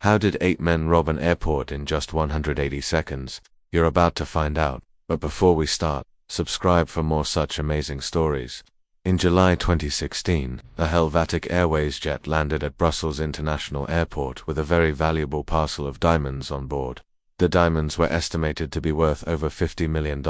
How did 8 men rob an airport in just 180 seconds? You're about to find out. But before we start, subscribe for more such amazing stories. In July 2016, a Helvetic Airways jet landed at Brussels International Airport with a very valuable parcel of diamonds on board. The diamonds were estimated to be worth over $50 million.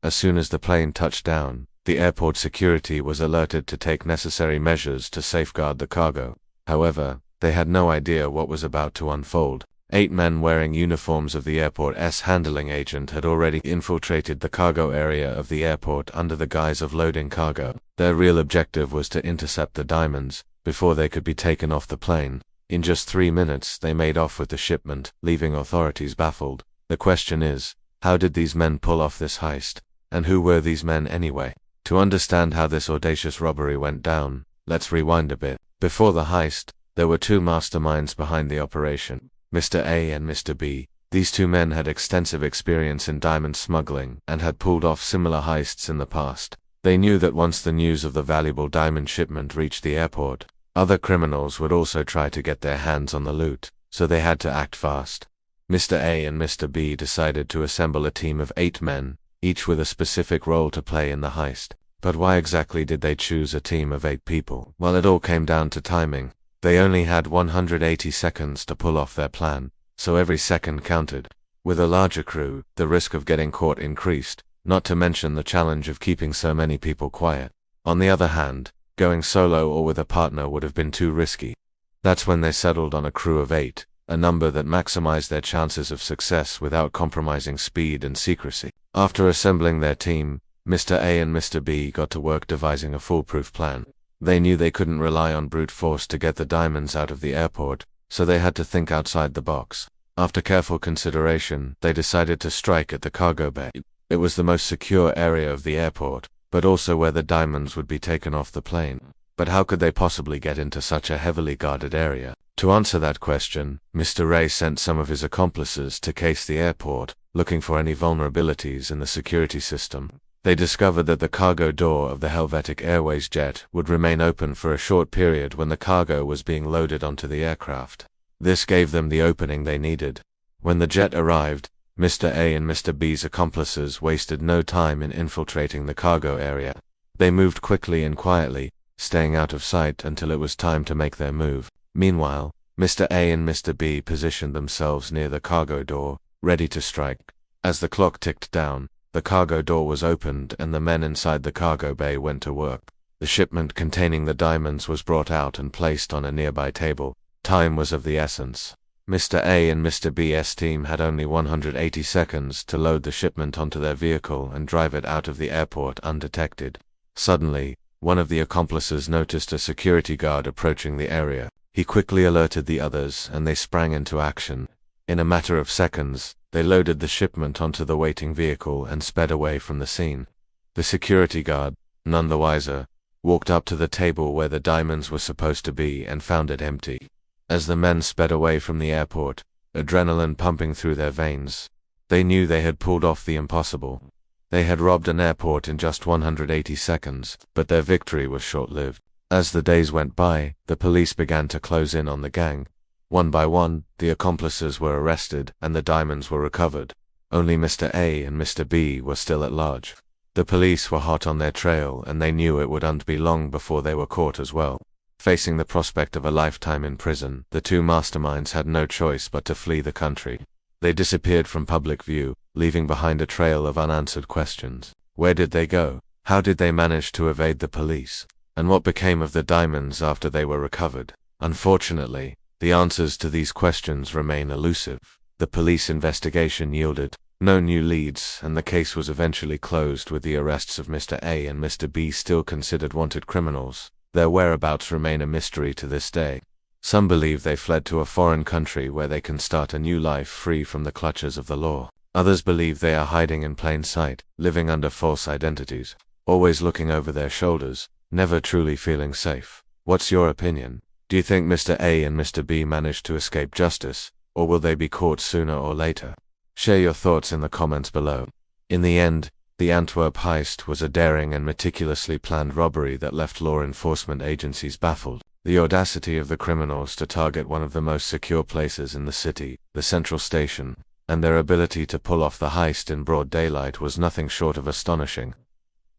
As soon as the plane touched down, the airport security was alerted to take necessary measures to safeguard the cargo. However, they had no idea what was about to unfold. 8 men wearing uniforms of the airport's handling agent had already infiltrated the cargo area of the airport under the guise of loading cargo. Their real objective was to intercept the diamonds before they could be taken off the plane. In just 3 minutes, they made off with the shipment, leaving authorities baffled. The question is, how did these men pull off this heist? And who were these men anyway? To understand how this audacious robbery went down, let's rewind a bit. Before the heist, there were 2 masterminds behind the operation, Mr. A and Mr. B. These 2 men had extensive experience in diamond smuggling and had pulled off similar heists in the past. They knew that once the news of the valuable diamond shipment reached the airport, other criminals would also try to get their hands on the loot, so they had to act fast. Mr. A and Mr. B decided to assemble a team of 8 men, each with a specific role to play in the heist. But why exactly did they choose a team of 8 people? Well, it all came down to timing. They only had 180 seconds to pull off their plan, so every second counted. With a larger crew, the risk of getting caught increased, not to mention the challenge of keeping so many people quiet. On the other hand, going solo or with a partner would have been too risky. That's when they settled on a crew of 8, a number that maximized their chances of success without compromising speed and secrecy. After assembling their team, Mr. A and Mr. B got to work devising a foolproof plan. They knew they couldn't rely on brute force to get the diamonds out of the airport, so they had to think outside the box. After careful consideration, they decided to strike at the cargo bay. It was the most secure area of the airport, but also where the diamonds would be taken off the plane. But how could they possibly get into such a heavily guarded area? To answer that question, Mr. Ray sent some of his accomplices to case the airport, looking for any vulnerabilities in the security system. They discovered that the cargo door of the Helvetic Airways jet would remain open for a short period when the cargo was being loaded onto the aircraft. This gave them the opening they needed. When the jet arrived, Mr. A and Mr. B's accomplices wasted no time in infiltrating the cargo area. They moved quickly and quietly, staying out of sight until it was time to make their move. Meanwhile, Mr. A and Mr. B positioned themselves near the cargo door, ready to strike. As the clock ticked down, the cargo door was opened and the men inside the cargo bay went to work. The shipment containing the diamonds was brought out and placed on a nearby table. Time was of the essence. Mr. A and Mr. B's team had only 180 seconds to load the shipment onto their vehicle and drive it out of the airport undetected. Suddenly, one of the accomplices noticed a security guard approaching the area. He quickly alerted the others and they sprang into action. In a matter of seconds, they loaded the shipment onto the waiting vehicle and sped away from the scene. The security guard, none the wiser, walked up to the table where the diamonds were supposed to be and found it empty. As the men sped away from the airport, adrenaline pumping through their veins, they knew they had pulled off the impossible. They had robbed an airport in just 180 seconds, but their victory was short-lived. As the days went by, the police began to close in on the gang. One by one, the accomplices were arrested and the diamonds were recovered. Only Mr. A and Mr. B were still at large. The police were hot on their trail and they knew it wouldn't be long before they were caught as well. Facing the prospect of a lifetime in prison, the 2 masterminds had no choice but to flee the country. They disappeared from public view, leaving behind a trail of unanswered questions. Where did they go? How did they manage to evade the police? And what became of the diamonds after they were recovered? Unfortunately, the answers to these questions remain elusive. The police investigation yielded no new leads, and the case was eventually closed with the arrests of Mr. A and Mr. B still considered wanted criminals. Their whereabouts remain a mystery to this day. Some believe they fled to a foreign country where they can start a new life free from the clutches of the law. Others believe they are hiding in plain sight, living under false identities, always looking over their shoulders, never truly feeling safe. What's your opinion? Do you think Mr. A and Mr. B managed to escape justice, or will they be caught sooner or later? Share your thoughts in the comments below. In the end, the Antwerp heist was a daring and meticulously planned robbery that left law enforcement agencies baffled. The audacity of the criminals to target one of the most secure places in the city, the Central Station, and their ability to pull off the heist in broad daylight was nothing short of astonishing.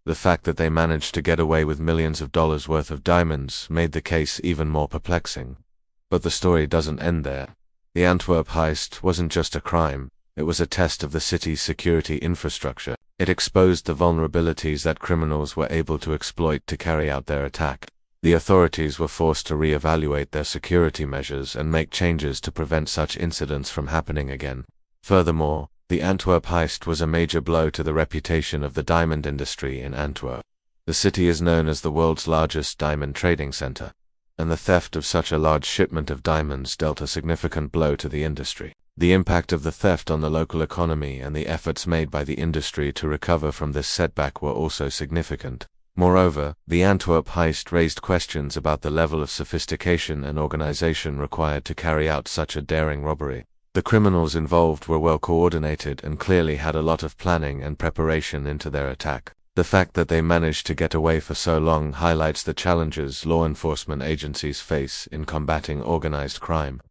The fact that they managed to get away with millions of dollars worth of diamonds made the case even more perplexing. But the story doesn't end there. The Antwerp heist wasn't just a crime, it was a test of the city's security infrastructure. It exposed the vulnerabilities that criminals were able to exploit to carry out their attack. The authorities were forced to re-evaluate their security measures and make changes to prevent such incidents from happening again. Furthermore, the Antwerp heist was a major blow to the reputation of the diamond industry in Antwerp. The city is known as the world's largest diamond trading center, and the theft of such a large shipment of diamonds dealt a significant blow to the industry. The impact of the theft on the local economy and the efforts made by the industry to recover from this setback were also significant. Moreover, the Antwerp heist raised questions about the level of sophistication and organization required to carry out such a daring robbery. The criminals involved were well coordinated and clearly had a lot of planning and preparation into their attack. The fact that they managed to get away for so long highlights the challenges law enforcement agencies face in combating organized crime.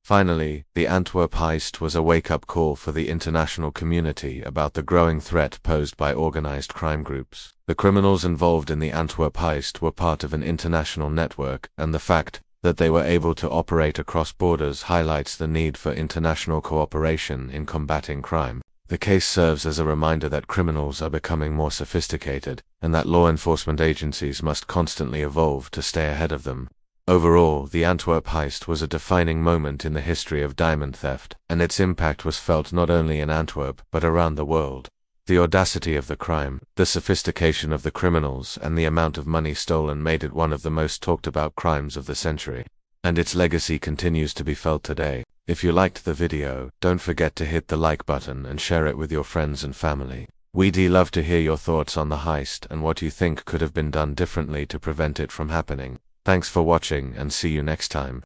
Finally, the Antwerp heist was a wake-up call for the international community about the growing threat posed by organized crime groups. The criminals involved in the Antwerp heist were part of an international network, and the fact that they were able to operate across borders highlights the need for international cooperation in combating crime. The case serves as a reminder that criminals are becoming more sophisticated, and that law enforcement agencies must constantly evolve to stay ahead of them. Overall, the Antwerp heist was a defining moment in the history of diamond theft, and its impact was felt not only in Antwerp but around the world. The audacity of the crime, the sophistication of the criminals, and the amount of money stolen made it one of the most talked about crimes of the century. And its legacy continues to be felt today. If you liked the video, don't forget to hit the like button and share it with your friends and family. We'd love to hear your thoughts on the heist and what you think could have been done differently to prevent it from happening. Thanks for watching and see you next time.